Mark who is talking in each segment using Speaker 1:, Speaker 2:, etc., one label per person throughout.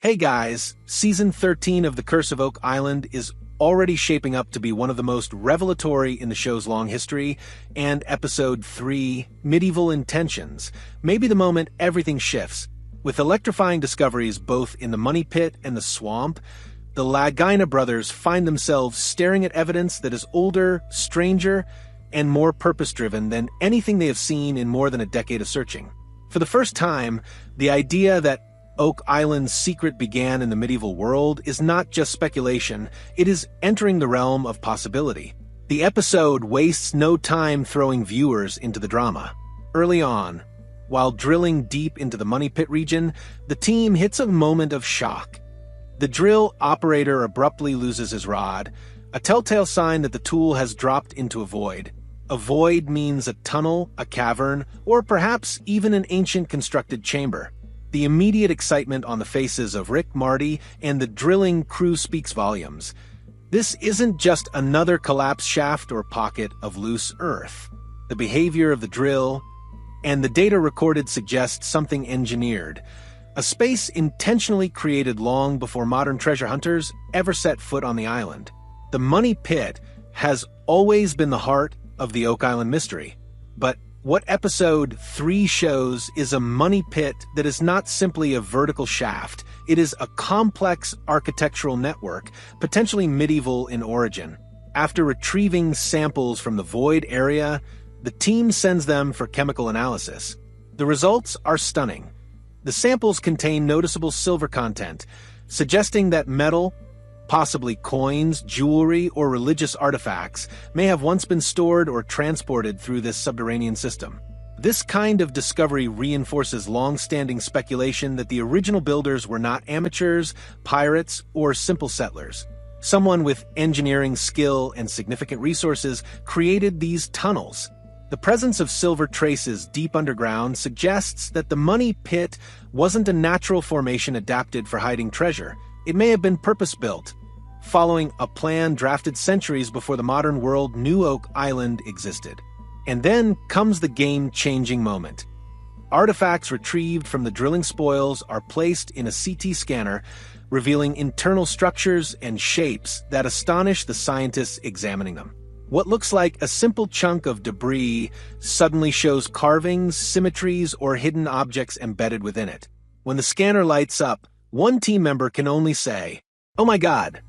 Speaker 1: Hey guys, Season 13 of The Curse of Oak Island is already shaping up to be one of the most revelatory in the show's long history, and Episode 3, Medieval Intentions, may be the moment everything shifts. With electrifying discoveries both in the money pit and the swamp, the Lagina brothers find themselves staring at evidence that is older, stranger, and more purpose-driven than anything they have seen in more than a decade of searching. For the first time, the idea that Oak Island's secret began in the medieval world is not just speculation, it is entering the realm of possibility. The episode wastes no time throwing viewers into the drama. Early on, while drilling deep into the money pit region, the team hits a moment of shock. The drill operator abruptly loses his rod, a telltale sign that the tool has dropped into a void. A void means a tunnel, a cavern, or perhaps even an ancient constructed chamber. The immediate excitement on the faces of Rick, Marty, and the drilling crew speaks volumes. This isn't just another collapsed shaft or pocket of loose earth. The behavior of the drill and the data recorded suggests something engineered, a space intentionally created long before modern treasure hunters ever set foot on the island. The money pit has always been the heart of the Oak Island mystery, but what Episode 3 shows is a money pit that is not simply a vertical shaft. It is a complex architectural network, potentially medieval in origin. After retrieving samples from the void area, the team sends them for chemical analysis. The results are stunning. The samples contain noticeable silver content, suggesting that metal, possibly coins, jewelry, or religious artifacts, may have once been stored or transported through this subterranean system. This kind of discovery reinforces long-standing speculation that the original builders were not amateurs, pirates, or simple settlers. Someone with engineering skill and significant resources created these tunnels. The presence of silver traces deep underground suggests that the money pit wasn't a natural formation adapted for hiding treasure. It may have been purpose-built, following a plan drafted centuries before the modern world knew Oak Island existed. And then comes the game-changing moment. Artifacts retrieved from the drilling spoils are placed in a CT scanner, revealing internal structures and shapes that astonish the scientists examining them. What looks like a simple chunk of debris suddenly shows carvings, symmetries, or hidden objects embedded within it. When the scanner lights up, one team member can only say, "Oh my God!"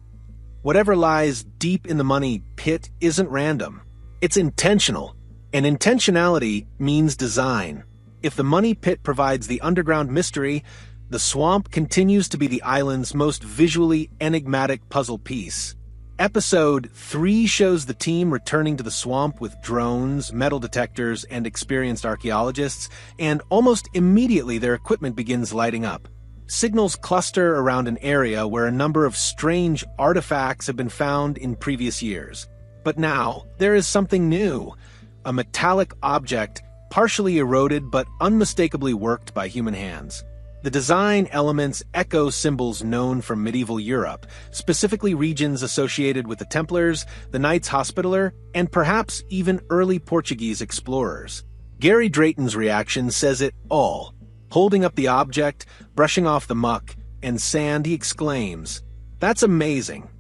Speaker 1: Whatever lies deep in the money pit isn't random. It's intentional. And intentionality means design. If the money pit provides the underground mystery, the swamp continues to be the island's most visually enigmatic puzzle piece. Episode 3 shows the team returning to the swamp with drones, metal detectors, and experienced archaeologists, and almost immediately their equipment begins lighting up. Signals cluster around an area where a number of strange artifacts have been found in previous years. But now, there is something new. A metallic object, partially eroded but unmistakably worked by human hands. The design elements echo symbols known from medieval Europe, specifically regions associated with the Templars, the Knights Hospitaller, and perhaps even early Portuguese explorers. Gary Drayton's reaction says it all. Holding up the object, brushing off the muck and sand, he exclaims, "That's amazing."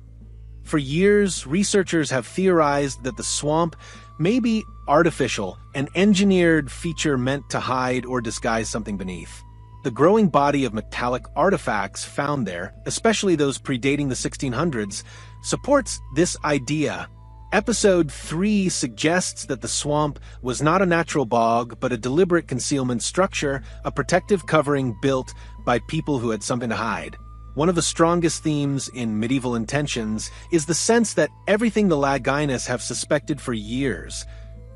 Speaker 1: For years, researchers have theorized that the swamp may be artificial, an engineered feature meant to hide or disguise something beneath. The growing body of metallic artifacts found there, especially those predating the 1600s, supports this idea. Episode 3 suggests that the swamp was not a natural bog, but a deliberate concealment structure, a protective covering built by people who had something to hide. One of the strongest themes in Medieval Intentions is the sense that everything the Laginas have suspected for years,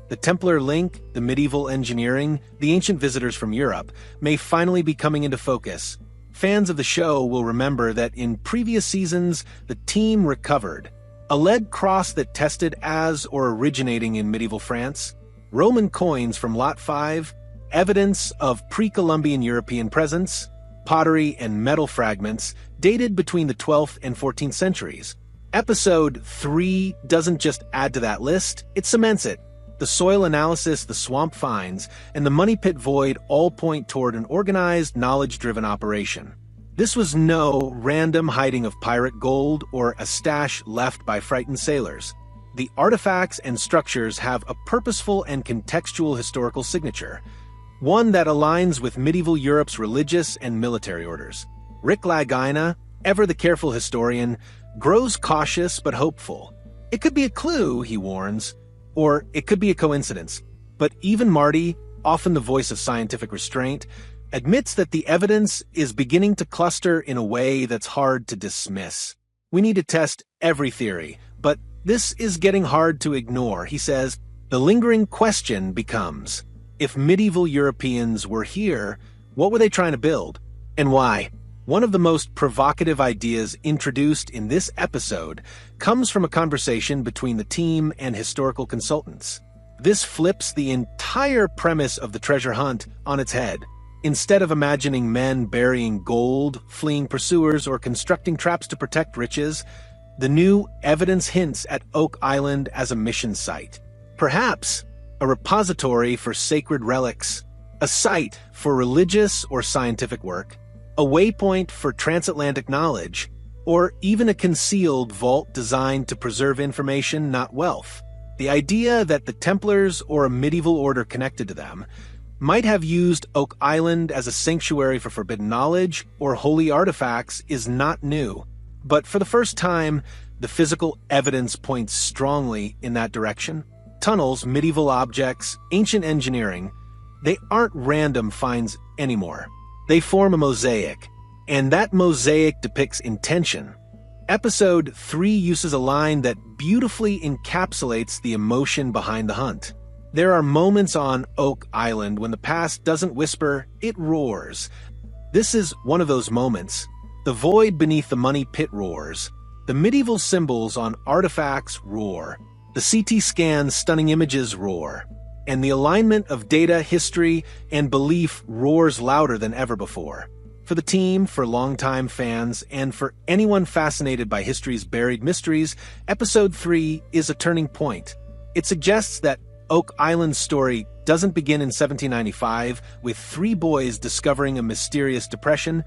Speaker 1: the Templar link, the medieval engineering, the ancient visitors from Europe, may finally be coming into focus. Fans of the show will remember that in previous seasons, the team recovered a lead cross that tested as or originating in medieval France, Roman coins from Lot 5, evidence of pre-Columbian European presence, pottery and metal fragments dated between the 12th and 14th centuries. Episode 3 doesn't just add to that list, it cements it. The soil analysis, the swamp finds, and the money pit void all point toward an organized, knowledge-driven operation. This was no random hiding of pirate gold or a stash left by frightened sailors. The artifacts and structures have a purposeful and contextual historical signature, one that aligns with medieval Europe's religious and military orders. Rick Lagina, ever the careful historian, grows cautious but hopeful. It could be a clue, he warns, or it could be a coincidence. But even Marty, often the voice of scientific restraint, admits that the evidence is beginning to cluster in a way that's hard to dismiss. We need to test every theory, but this is getting hard to ignore, he says. The lingering question becomes, if medieval Europeans were here, what were they trying to build? And why? One of the most provocative ideas introduced in this episode comes from a conversation between the team and historical consultants. This flips the entire premise of the treasure hunt on its head. Instead of imagining men burying gold, fleeing pursuers, or constructing traps to protect riches, the new evidence hints at Oak Island as a mission site. Perhaps a repository for sacred relics, a site for religious or scientific work, a waypoint for transatlantic knowledge, or even a concealed vault designed to preserve information, not wealth. The idea that the Templars or a medieval order connected to them might have used Oak Island as a sanctuary for forbidden knowledge or holy artifacts is not new. But for the first time, the physical evidence points strongly in that direction. Tunnels, medieval objects, ancient engineering, they aren't random finds anymore. They form a mosaic, and that mosaic depicts intention. Episode 3 uses a line that beautifully encapsulates the emotion behind the hunt. There are moments on Oak Island when the past doesn't whisper, it roars. This is one of those moments. The void beneath the money pit roars. The medieval symbols on artifacts roar. The CT scan's stunning images roar. And the alignment of data, history, and belief roars louder than ever before. For the team, for longtime fans, and for anyone fascinated by history's buried mysteries, Episode 3 is a turning point. It suggests that Oak Island's story doesn't begin in 1795 with 3 boys discovering a mysterious depression.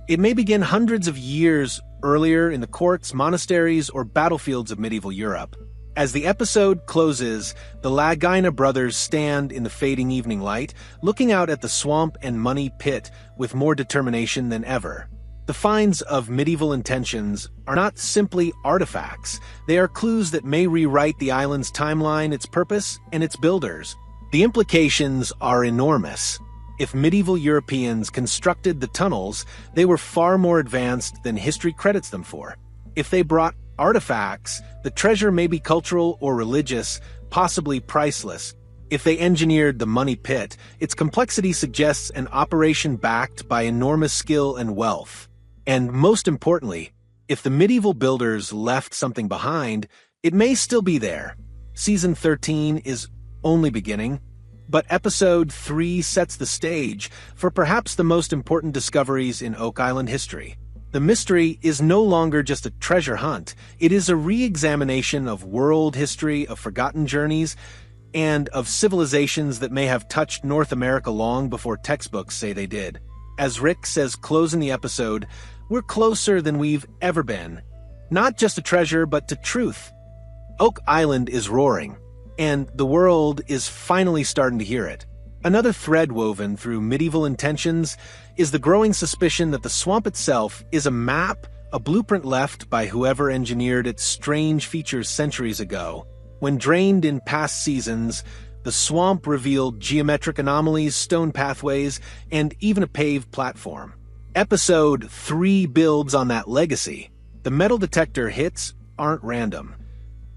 Speaker 1: It may begin hundreds of years earlier in the courts, monasteries, or battlefields of medieval Europe. As the episode closes, the Lagina brothers stand in the fading evening light, looking out at the swamp and money pit with more determination than ever. The finds of medieval intentions are not simply artifacts. They are clues that may rewrite the island's timeline, its purpose, and its builders. The implications are enormous. If medieval Europeans constructed the tunnels, they were far more advanced than history credits them for. If they brought artifacts, the treasure may be cultural or religious, possibly priceless. If they engineered the money pit, its complexity suggests an operation backed by enormous skill and wealth. And most importantly, if the medieval builders left something behind, it may still be there. Season 13 is only beginning, but Episode 3 sets the stage for perhaps the most important discoveries in Oak Island history. The mystery is no longer just a treasure hunt. It is a re-examination of world history, of forgotten journeys, and of civilizations that may have touched North America long before textbooks say they did. As Rick says closing the episode, we're closer than we've ever been. Not just to treasure, but to truth. Oak Island is roaring, and the world is finally starting to hear it. Another thread woven through medieval intentions is the growing suspicion that the swamp itself is a map, a blueprint left by whoever engineered its strange features centuries ago. When drained in past seasons, the swamp revealed geometric anomalies, stone pathways, and even a paved platform. Episode 3 builds on that legacy. The metal detector hits aren't random.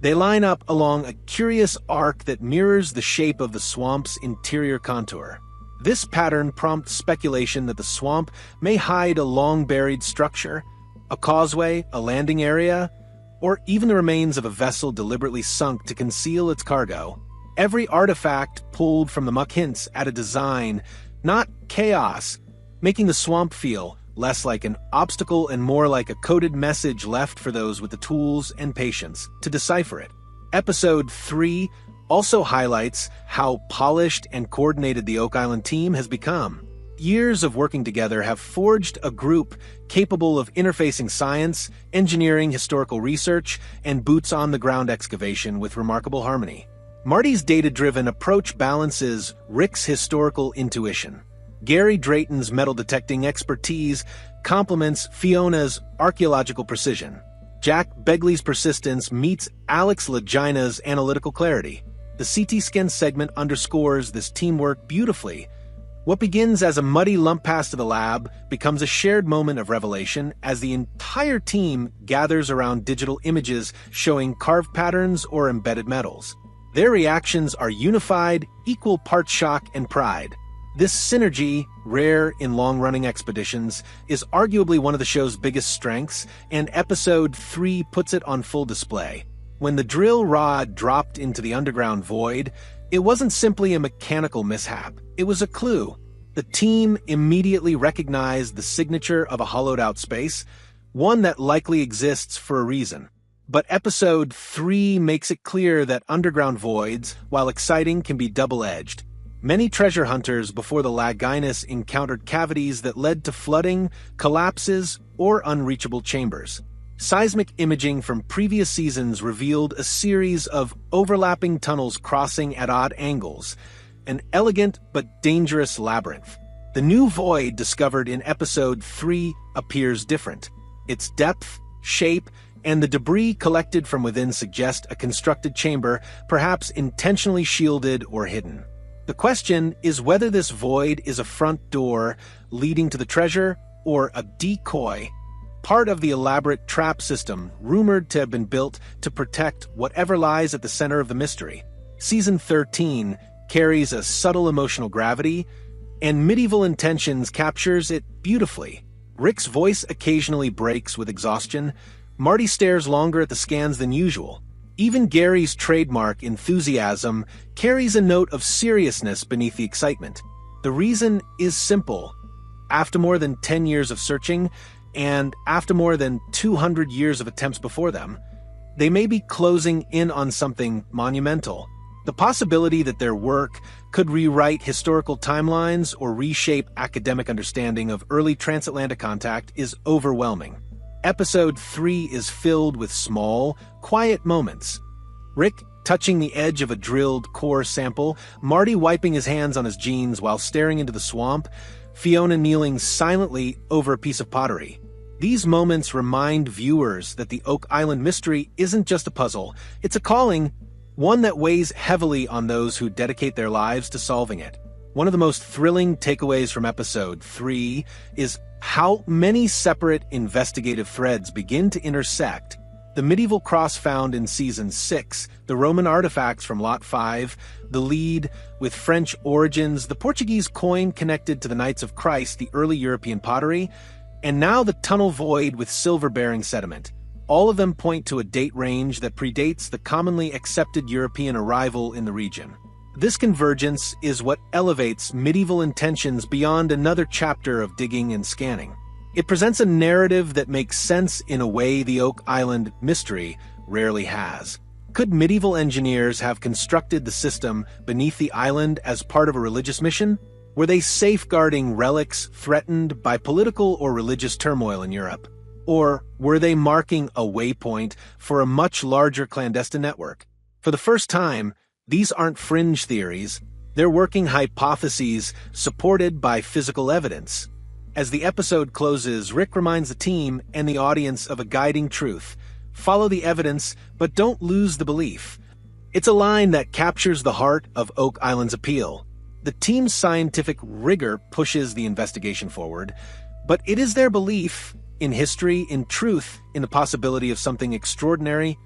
Speaker 1: They line up along a curious arc that mirrors the shape of the swamp's interior contour. This pattern prompts speculation that the swamp may hide a long-buried structure, a causeway, a landing area, or even the remains of a vessel deliberately sunk to conceal its cargo. Every artifact pulled from the muck hints at a design, not chaos, making the swamp feel less like an obstacle and more like a coded message left for those with the tools and patience to decipher it. Episode 3 also highlights how polished and coordinated the Oak Island team has become. years of working together have forged a group capable of interfacing science, engineering, historical research, and boots-on-the-ground excavation with remarkable harmony. Marty's data-driven approach balances Rick's historical intuition. Gary Drayton's metal-detecting expertise complements Fiona's archaeological precision. Jack Begley's persistence meets Alex Laginas' analytical clarity. The CT scan segment underscores this teamwork beautifully. What begins as a muddy lump pass to the lab becomes a shared moment of revelation as the entire team gathers around digital images showing carved patterns or embedded metals. Their reactions are unified, equal parts shock and pride. This synergy, rare in long-running expeditions, is arguably one of the show's biggest strengths, and Episode 3 puts it on full display. When the drill rod dropped into the underground void, it wasn't simply a mechanical mishap. It was a clue. The team immediately recognized the signature of a hollowed-out space, one that likely exists for a reason. But Episode 3 makes it clear that underground voids, while exciting, can be double-edged. Many treasure hunters before the Laginas encountered cavities that led to flooding, collapses, or unreachable chambers. Seismic imaging from previous seasons revealed a series of overlapping tunnels crossing at odd angles, an elegant but dangerous labyrinth. The new void discovered in Episode 3 appears different. Its depth, shape, and the debris collected from within suggest a constructed chamber, perhaps intentionally shielded or hidden. The question is whether this void is a front door leading to the treasure or a decoy, part of the elaborate trap system rumored to have been built to protect whatever lies at the center of the mystery. Season 13 carries a subtle emotional gravity, and Medieval Intentions captures it beautifully. Rick's voice occasionally breaks with exhaustion. Marty stares longer at the scans than usual. Even Gary's trademark enthusiasm carries a note of seriousness beneath the excitement. The reason is simple. After more than 10 years of searching, and after more than 200 years of attempts before them, they may be closing in on something monumental. The possibility that their work could rewrite historical timelines or reshape academic understanding of early transatlantic contact is overwhelming. Episode 3 is filled with small, quiet moments. Rick touching the edge of a drilled core sample, Marty wiping his hands on his jeans while staring into the swamp, Fiona kneeling silently over a piece of pottery. These moments remind viewers that the Oak Island mystery isn't just a puzzle, it's a calling, one that weighs heavily on those who dedicate their lives to solving it. One of the most thrilling takeaways from Episode 3 is how many separate investigative threads begin to intersect. The medieval cross found in Season 6, the Roman artifacts from Lot 5, the lead with French origins, the Portuguese coin connected to the Knights of Christ, the early European pottery, and now the tunnel void with silver-bearing sediment. All of them point to a date range that predates the commonly accepted European arrival in the region. This convergence is what elevates Medieval Intentions beyond another chapter of digging and scanning. It presents a narrative that makes sense in a way the Oak Island mystery rarely has. Could medieval engineers have constructed the system beneath the island as part of a religious mission? Were they safeguarding relics threatened by political or religious turmoil in Europe? Or were they marking a waypoint for a much larger clandestine network? For the first time, these aren't fringe theories, they're working hypotheses supported by physical evidence. As the episode closes, Rick reminds the team and the audience of a guiding truth. Follow the evidence, but don't lose the belief. It's a line that captures the heart of Oak Island's appeal. The team's scientific rigor pushes the investigation forward, but it is their belief in history, in truth, in the possibility of something extraordinary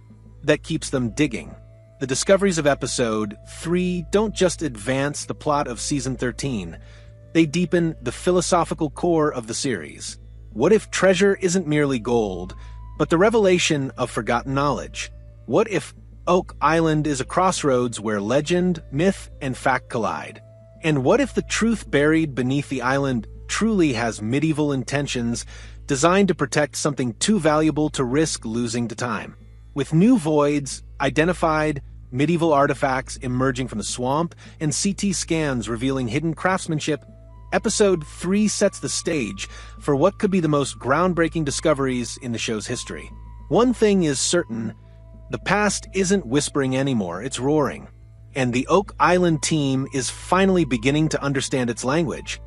Speaker 1: that keeps them digging. The discoveries of Episode 3 don't just advance the plot of Season 13, they deepen the philosophical core of the series. What if treasure isn't merely gold, but the revelation of forgotten knowledge? What if Oak Island is a crossroads where legend, myth, and fact collide? And what if the truth buried beneath the island truly has medieval intentions designed to protect something too valuable to risk losing to time? With new voids identified, medieval artifacts emerging from the swamp, and CT scans revealing hidden craftsmanship, Episode 3 sets the stage for what could be the most groundbreaking discoveries in the show's history. One thing is certain, the past isn't whispering anymore, it's roaring. And the Oak Island team is finally beginning to understand its language.